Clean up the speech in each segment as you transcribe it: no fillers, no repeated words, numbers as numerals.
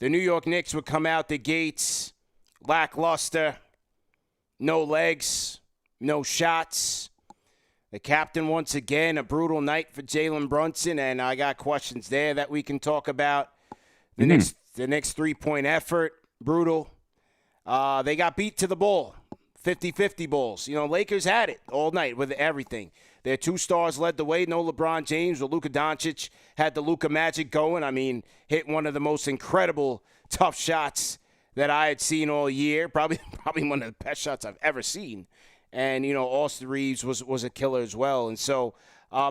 the New York Knicks would come out the gates lackluster, no legs, no shots. The captain, once again, a brutal night for Jalen Brunson, and I got questions there that we can talk about. The Knicks 3-point effort, brutal. They got beat to the ball, 50-50 balls. Lakers had it all night with everything. Their two stars led the way, no LeBron James, but Luka Doncic had the Luka magic going. I mean, hit one of the most incredible tough shots that I had seen all year, probably one of the best shots I've ever seen. And, Austin Reeves was a killer as well. And so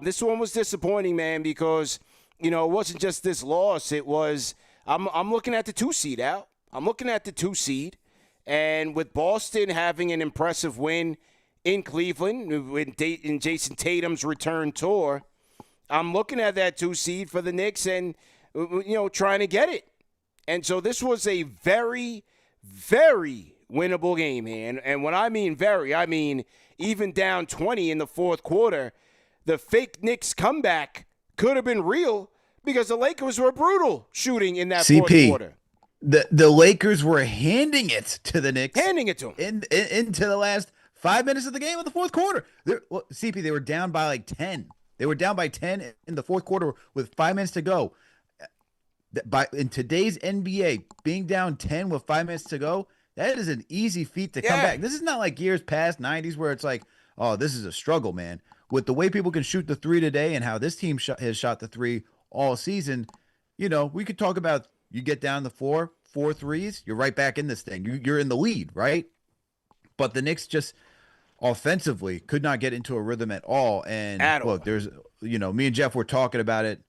this one was disappointing, man, because, it wasn't just this loss. It was I'm looking at the 2 seed out. I'm looking at the 2 seed. And with Boston having an impressive win in Cleveland in Jason Tatum's return tour, I'm looking at that 2 seed for the Knicks and, trying to get it. And so this was a very, very winnable game, man. And when I mean very, I mean even down 20 in the fourth quarter, the fake Knicks comeback could have been real because the Lakers were brutal shooting in that fourth quarter. The Lakers were handing it to the Knicks. Handing it to them. Into the last 5 minutes of the game of the fourth quarter. CP, they were down by like 10. They were down by 10 in the fourth quarter with 5 minutes to go. In today's NBA, being down 10 with 5 minutes to go, that is an easy feat to come back. This is not like years past, 90s, where it's like, oh, this is a struggle, man. With the way people can shoot the three today and how this team has shot the three all season, we could talk about you get down the four threes, you're right back in this thing. You're in the lead, right? But the Knicks just offensively could not get into a rhythm at all. And look, there's, me and Jeff were talking about it.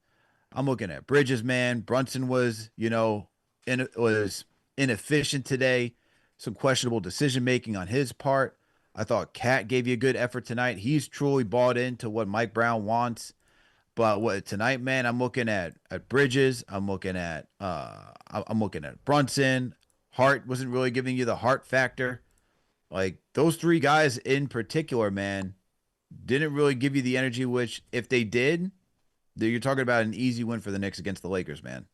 I'm looking at Bridges, man. Brunson was, was inefficient today. Some questionable decision-making on his part. I thought Cat gave you a good effort tonight. He's truly bought into what Mike Brown wants. But tonight, man, I'm looking at Bridges. I'm looking at Brunson. Hart wasn't really giving you the heart factor. Like, those 3 guys in particular, man, didn't really give you the energy, which if they did, you're talking about an easy win for the Knicks against the Lakers, man.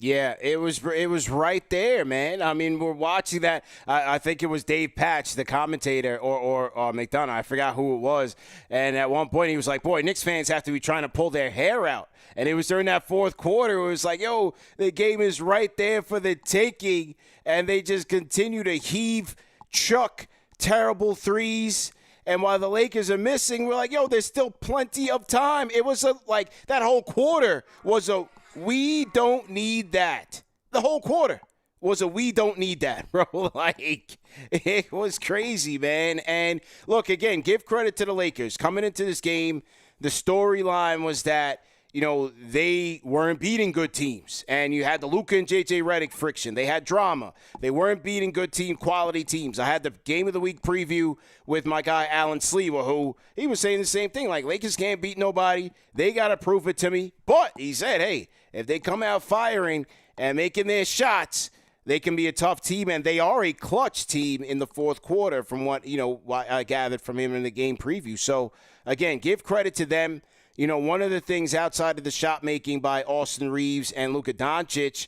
Yeah, it was right there, man. I mean, we're watching that. I think it was Dave Patch, the commentator, or McDonough. I forgot who it was. And at one point, he was like, boy, Knicks fans have to be trying to pull their hair out. And it was during that fourth quarter. It was like, yo, the game is right there for the taking. And they just continue to chuck terrible threes. And while the Lakers are missing, we're like, yo, there's still plenty of time. It was like that whole quarter was we don't need that. The whole quarter was we don't need that, bro. Like, it was crazy, man. And look, again, give credit to the Lakers. Coming into this game, the storyline was that, they weren't beating good teams. And you had the Luka and J.J. Redick friction. They had drama. They weren't beating good quality teams. I had the Game of the Week preview with my guy Alan Sleever, who he was saying the same thing. Like, Lakers can't beat nobody. They got to prove it to me. But he said, hey, if they come out firing and making their shots, they can be a tough team, and they are a clutch team in the fourth quarter from what I gathered from him in the game preview. So, again, give credit to them. One of the things outside of the shot making by Austin Reeves and Luka Doncic,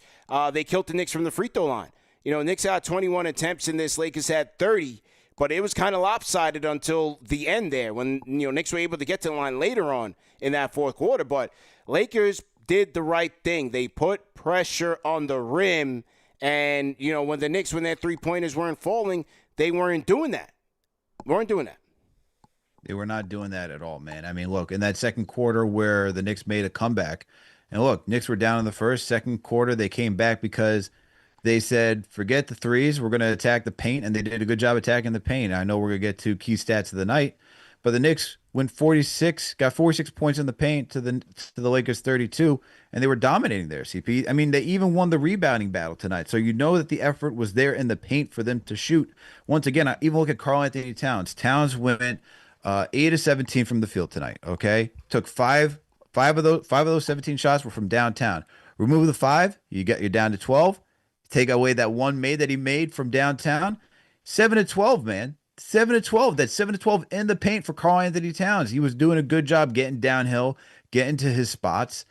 they killed the Knicks from the free throw line. Knicks had 21 attempts in this. Lakers had 30, but it was kind of lopsided until the end there when, Knicks were able to get to the line later on in that fourth quarter. But Lakers did the right thing. They put pressure on the rim, and, when the Knicks, when their three-pointers weren't falling, they weren't doing that. They were not doing that at all, man. I mean, look, in that second quarter where the Knicks made a comeback, and look, Knicks were down in the first, second quarter, they came back because they said, forget the threes, we're going to attack the paint, and they did a good job attacking the paint. I know we're going to get to key stats of the night, but the Knicks got 46 points in the paint to the Lakers 32, and they were dominating there, CP. I mean, they even won the rebounding battle tonight, so that the effort was there in the paint for them to shoot. Once again, I even look at Karl-Anthony Towns. Towns went 8 of 17 from the field tonight. Okay, took five of those 17 shots were from downtown. Remove the 5, you're down to 12. Take away that one that he made from downtown, 7 of 12, man. 7 of 12. That's 7 of 12 in the paint for Karl-Anthony Towns. He was doing a good job getting downhill, getting to his spots,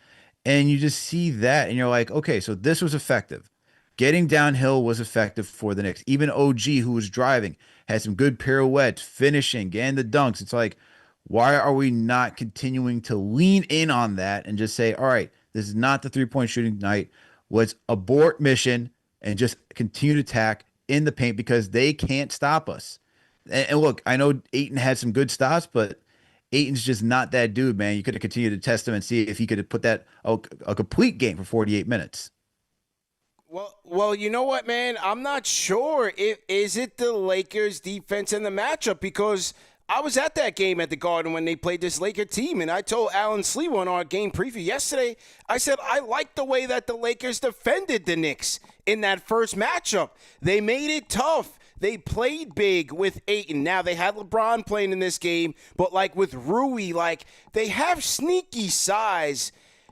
and you just see that, and you're like, okay, so this was effective. Getting downhill was effective for the Knicks. Even OG, who was driving, had some good pirouettes, finishing, getting the dunks. It's like, why are we not continuing to lean in on that and just say, all right, this is not the 3-point shooting night. Let's abort mission and just continue to attack in the paint because they can't stop us. And look, I know Ayton had some good stops, but Ayton's just not that dude, man. You could have continued to test him and see if he could have put that a complete game for 48 minutes. Well, you know what, man? I'm not sure. Is it the Lakers' defense in the matchup? Because I was at that game at the Garden when they played this Laker team, and I told Alan Sleewa on our game preview yesterday, I said I like the way that the Lakers defended the Knicks in that first matchup. They made it tough. They played big with Ayton. Now, they had LeBron playing in this game, but like with Rui, like they have sneaky size.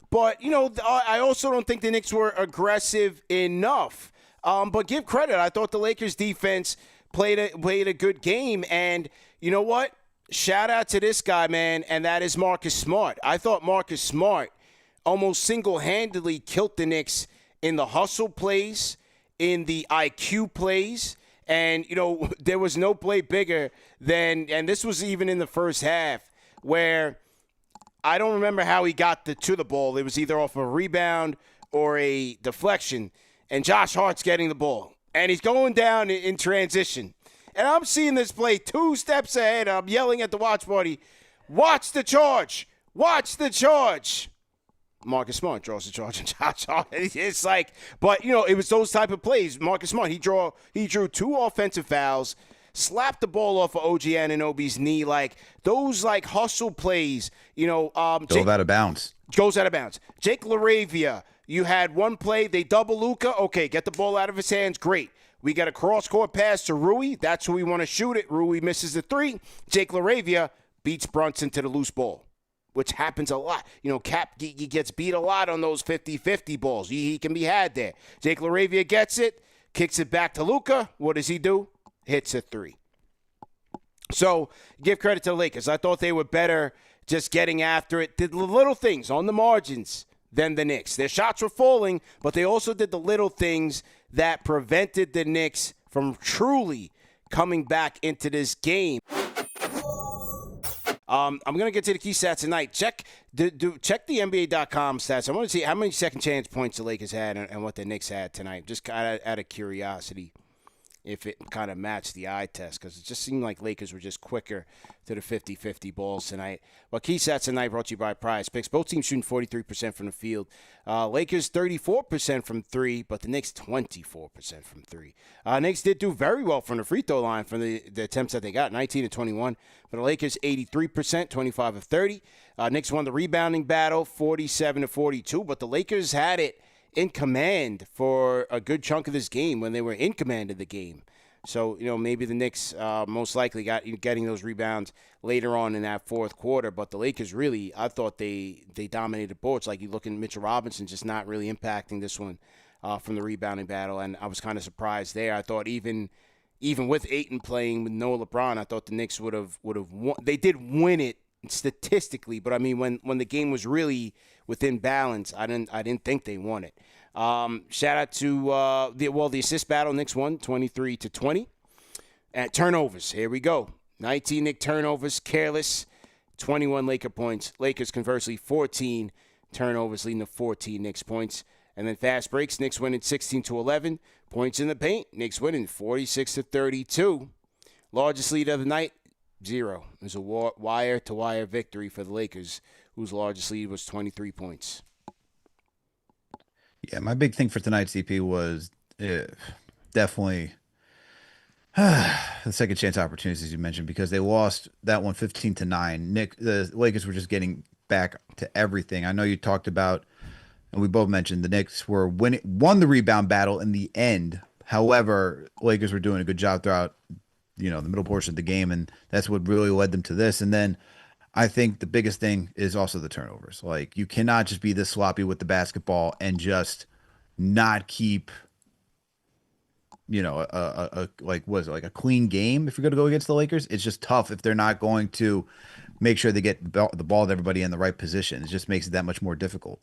But, you know, I also don't think the Knicks were aggressive enough. But give credit. I thought the Lakers defense played a good game. And you know what? Shout out to this guy, man, and that is Marcus Smart. I thought Marcus Smart almost single-handedly killed the Knicks in the hustle plays, in the IQ plays. And, you know, there was no play bigger than, and this was even in the first half, where I don't remember how he got to the ball. It was either off a rebound or a deflection. And Josh Hart's getting the ball. And he's going down in transition. And I'm seeing this play 2 steps ahead. I'm yelling at the watch party, watch the charge. Watch the charge. Marcus Smart draws the charge and Josh Hart. It's like, but, you know, it was those type of plays. Marcus Smart, he drew 2 offensive fouls, slapped the ball off of OG Anunoby's knee. Like, those, like, hustle plays, you know. Goes out of bounds. Goes out of bounds. Jake LaRavia, you had one play. They double Luka. Okay, get the ball out of his hands. Great. We got a cross-court pass to Rui. That's who we want to shoot it. Rui misses the 3. Jake LaRavia beats Brunson to the loose ball, which happens a lot. You know, Cap he gets beat a lot on those 50-50 balls. He can be had there. Jake LaRavia gets it, kicks it back to Luka. What does he do? Hits a 3. So give credit to the Lakers. I thought they were better just getting after it. Did the little things on the margins than the Knicks. Their shots were falling, but they also did the little things that prevented the Knicks from truly coming back into this game. I'm going to get to the key stats tonight. Check the NBA.com stats. I want to see how many second chance points the Lakers had and what the Knicks had tonight, just kind of out of curiosity, if it kind of matched the eye test, because it just seemed like Lakers were just quicker to the 50-50 balls tonight. Well, key stats tonight brought to you by Prize Picks. Both teams shooting 43% from the field. Lakers 34% from 3, but the Knicks 24% from 3. Knicks did do very well from the free throw line from the attempts that they got, 19 to 21. But the Lakers 83%, 25 of 30. Knicks won the rebounding battle, 47 to 42, but the Lakers had it in command for a good chunk of this game when they were in command of the game. So, you know, maybe the Knicks most likely getting those rebounds later on in that fourth quarter. But the Lakers really, I thought they dominated boards. Like you look at Mitchell Robinson just not really impacting this one from the rebounding battle. And I was kind of surprised there. I thought even with Ayton playing with no LeBron, I thought the Knicks would have won. They did win it statistically, but I mean when the game was really within balance, I didn't think they won it. Shout out to the assist battle. Knicks won 23 to 20. At turnovers, here we go. 19 Knicks turnovers, careless. 21 Laker points. Lakers conversely 14 turnovers, leading to 14 Knicks points. And then fast breaks, Knicks winning 16 to 11. Points in the paint, Knicks winning 46 to 32. Largest lead of the night, 0. It was a wire-to-wire victory for the Lakers, whose largest lead was 23 points. Yeah, my big thing for tonight, CP, was definitely the second chance opportunities, as you mentioned, because they lost that one 15 to 9. The Lakers were just getting back to everything. I know you talked about, and we both mentioned, the Knicks won the rebound battle in the end. However, Lakers were doing a good job throughout, the middle portion of the game, and that's what really led them to this. And then I think the biggest thing is also the turnovers. Like, you cannot just be this sloppy with the basketball and just not keep, a clean game if you're going to go against the Lakers. It's just tough if they're not going to make sure they get the ball to everybody in the right position. It just makes it that much more difficult.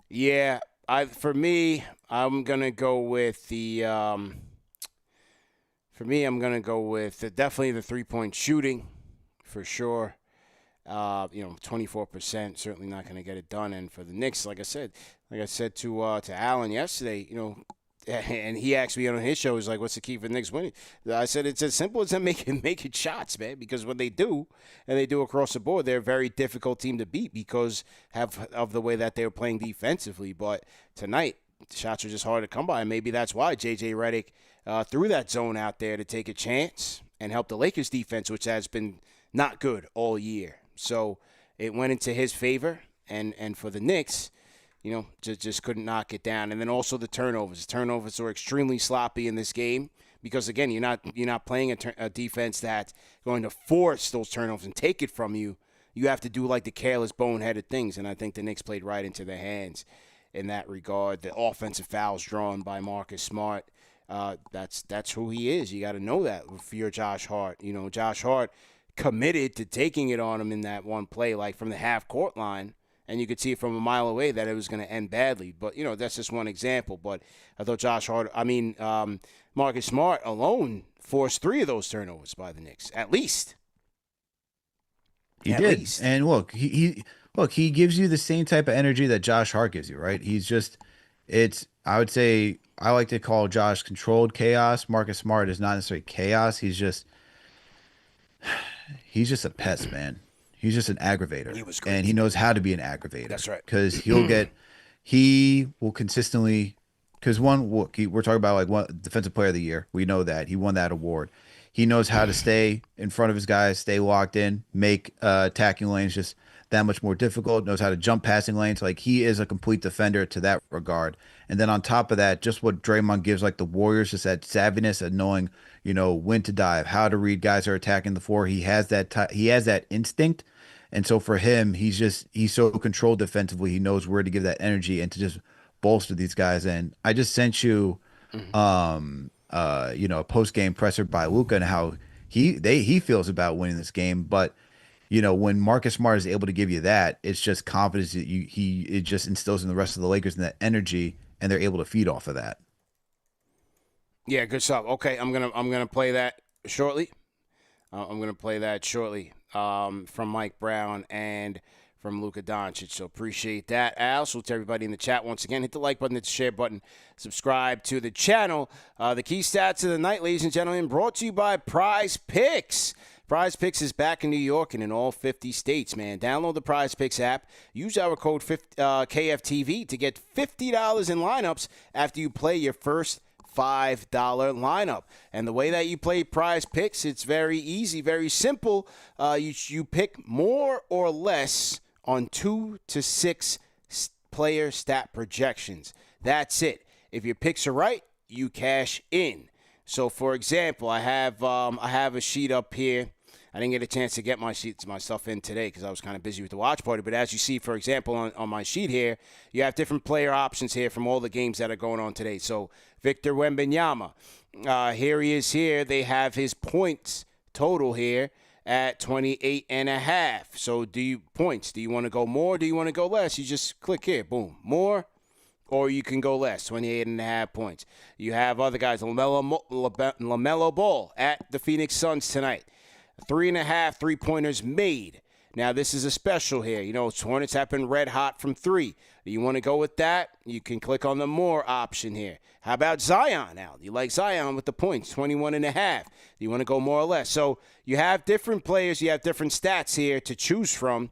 Yeah, For me, I'm gonna go with the. For me, I'm gonna go with definitely the 3-point shooting, for sure. 24%, certainly not going to get it done. And for the Knicks, like I said to Alan yesterday, and he asked me on his show, he's like, "What's the key for the Knicks winning?" I said, "It's as simple as them making shots, man. Because when they do, and they do across the board, they're a very difficult team to beat because of the way that they were playing defensively. But tonight, the shots are just hard to come by, and maybe that's why J.J. Redick threw that zone out there to take a chance and help the Lakers defense, which has been not good all year. So it went into his favor, and for the Knicks, just couldn't knock it down. And then also the turnovers. The turnovers were extremely sloppy in this game because, again, you're not playing a defense that's going to force those turnovers and take it from you. You have to do like the careless, boneheaded things, and I think the Knicks played right into their hands in that regard. The offensive fouls drawn by Marcus Smart, that's who he is. You got to know that for your Josh Hart. Josh Hart committed to taking it on him in that one play, like from the half-court line, and you could see from a mile away that it was going to end badly. But, that's just one example. But I thought Marcus Smart alone forced 3 of those turnovers by the Knicks, at least. He did. And look, he gives you the same type of energy that Josh Hart gives you, right? I would say I like to call Josh controlled chaos. Marcus Smart is not necessarily chaos. He's just a pest, man. He's just an aggravator. He was great. And he knows how to be an aggravator. That's right. Because he will consistently, because we're talking about like one defensive player of the year. We know that he won that award. He knows how to stay in front of his guys, stay locked in, make attacking lanes just that much more difficult, knows how to jump passing lanes. Like, he is a complete defender to that regard. And then on top of that, just what Draymond gives like the Warriors, just that savviness of knowing, when to dive, how to read guys that are attacking the floor. He has that instinct. And so for him, he's so controlled defensively. He knows where to give that energy and to just bolster these guys. And I just sent you a post-game presser by Luka and how he feels about winning this game. But when Marcus Smart is able to give you that, it's just confidence that it just instills in the rest of the Lakers and that energy, and they're able to feed off of that. Yeah, good stuff. Okay, I'm gonna play that shortly. From Mike Brown and from Luka Doncic. So appreciate that, Al. So to everybody in the chat, once again, hit the like button, hit the share button, subscribe to the channel. The key stats of the night, ladies and gentlemen, brought to you by Prize Picks. Prize Picks is back in New York and in all 50 states, man. Download the Prize Picks app. Use our code KFTV to get $50 in lineups after you play your first $5 lineup. And the way that you play Prize Picks, it's very easy, very simple. You pick more or less on 2 to 6 player stat projections. That's it. If your picks are right, you cash in. So, for example, I have a sheet up here. I didn't get a chance to get my stuff in today because I was kind of busy with the watch party. But as you see, for example, on my sheet here, you have different player options here from all the games that are going on today. So Victor Wembanyama, here he is here. They have his points total here at 28.5. So do you want to go more? Do you want to go less? You just click here, boom, more. Or you can go less, 28.5 points. You have other guys, LaMelo Ball at the Phoenix Suns tonight. 3.5 3-pointers made. Now, this is a special here. Hornets have been red hot from 3. Do you want to go with that? You can click on the more option here. How about Zion, Al? You like Zion with the points, 21.5. Do you want to go more or less? So you have different players. You have different stats here to choose from.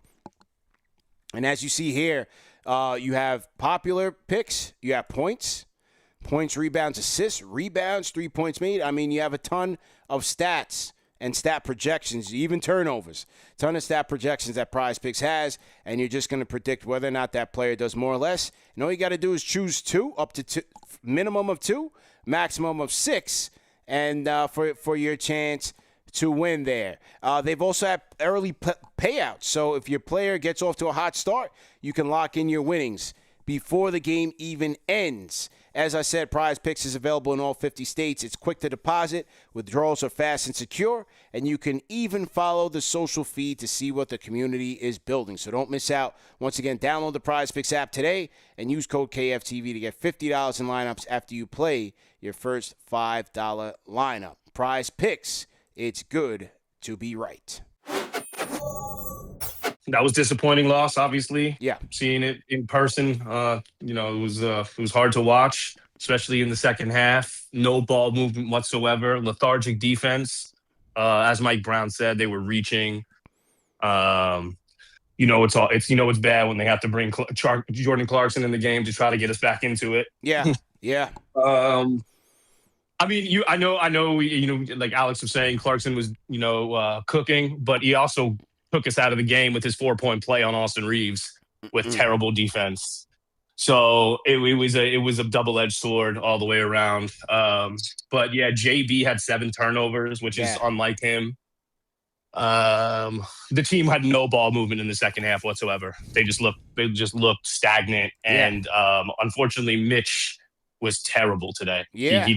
And as you see here, you have popular picks. You have points, rebounds, assists, 3 points made. I mean, you have a ton of stats and stat projections, even turnovers. Ton of stat projections that Prize Picks has, and you're just going to predict whether or not that player does more or less. And all you got to do is choose 2, up to 2, minimum of 2, maximum of 6, and for your chance to win there. They've also had early payouts, so if your player gets off to a hot start, you can lock in your winnings before the game even ends. As I said, Prize Picks is available in all 50 states. It's quick to deposit, withdrawals are fast and secure, and you can even follow the social feed to see what the community is building. So don't miss out. Once again, download the Prize Picks app today and use code KFTV to get $50 in lineups after you play your first $5 lineup. Prize Picks, it's good to be right. That was disappointing loss, obviously. Yeah. Seeing it in person, it was hard to watch, especially in the second half. No ball movement whatsoever. Lethargic defense. As Mike Brown said, they were reaching. It's bad when they have to bring Jordan Clarkson in the game to try to get us back into it. Yeah. Yeah. I know, like Alex was saying, Clarkson was, cooking, but he also took us out of the game with his 4-point play on Austin Reeves with terrible defense. So it was a double-edged sword all the way around. But yeah, JB had 7 turnovers, which is unlike him. The team had no ball movement in the second half whatsoever. They just looked stagnant. And unfortunately, Mitch was terrible today. Yeah, he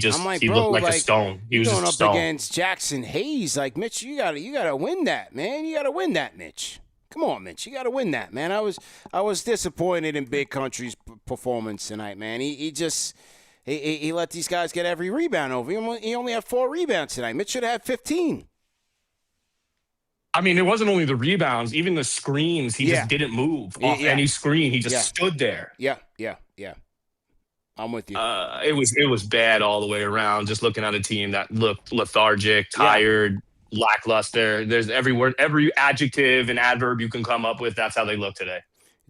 looked like a stone. He was going just a stone. up against Jackson Hayes. Like, Mitch, you gotta win that, man. You gotta win that, Mitch. Come on, Mitch. You gotta win that, man. I was disappointed in Big Country's performance tonight, man. He let these guys get every rebound over. He only had 4 rebounds tonight. Mitch should have had 15. I mean, it wasn't only the rebounds, even the screens. He just didn't move off any screen. He just stood there. Yeah. I'm with you. It was bad all the way around. Just looking at a team that looked lethargic, tired, lackluster. There's every adjective and adverb you can come up with. That's how they look today.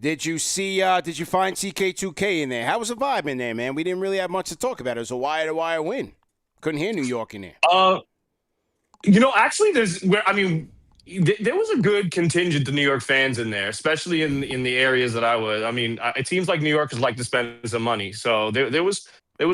Did you find CK2K in there? How was the vibe in there, man? We didn't really have much to talk about. It was a wire-to-wire win. Couldn't hear New York in there. Actually, there was a good contingent of New York fans in there, especially in the areas that I was. I mean, it seems like New Yorkers like to spend some money, so there was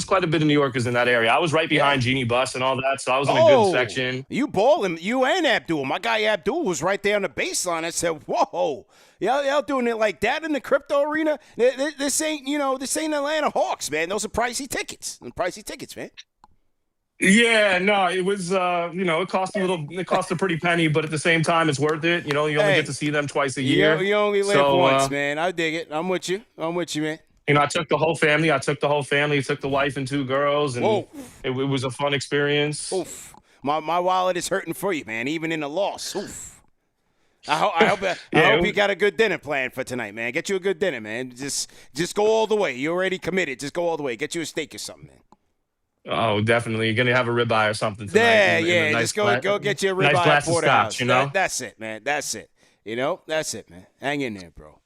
quite a bit of New Yorkers in that area. I was right behind Jeannie Buss and all that, so I was in a good section. You balling, you and Abdul. My guy Abdul was right there on the baseline. I said, "Whoa, y'all doing it like that in the crypto arena? This ain't Atlanta Hawks, man. Those are pricey tickets. Man." Yeah, no, it was, it cost a pretty penny, but at the same time, it's worth it. You only get to see them twice a year. You only live once, man. I dig it. I'm with you, man. I took the whole family. I took the wife and 2 girls, and it was a fun experience. Oof. My wallet is hurting for you, man, even in a loss. Oof. I hope you got a good dinner planned for tonight, man. Get you a good dinner, man. Just go all the way. You're already committed. Just go all the way. Get you a steak or something, man. Oh, definitely. You're gonna have a ribeye or something tonight. Just go get you a ribeye nice glass at Porterhouse. of scotch, That's it, man. That's it. That's it, man. Hang in there, bro.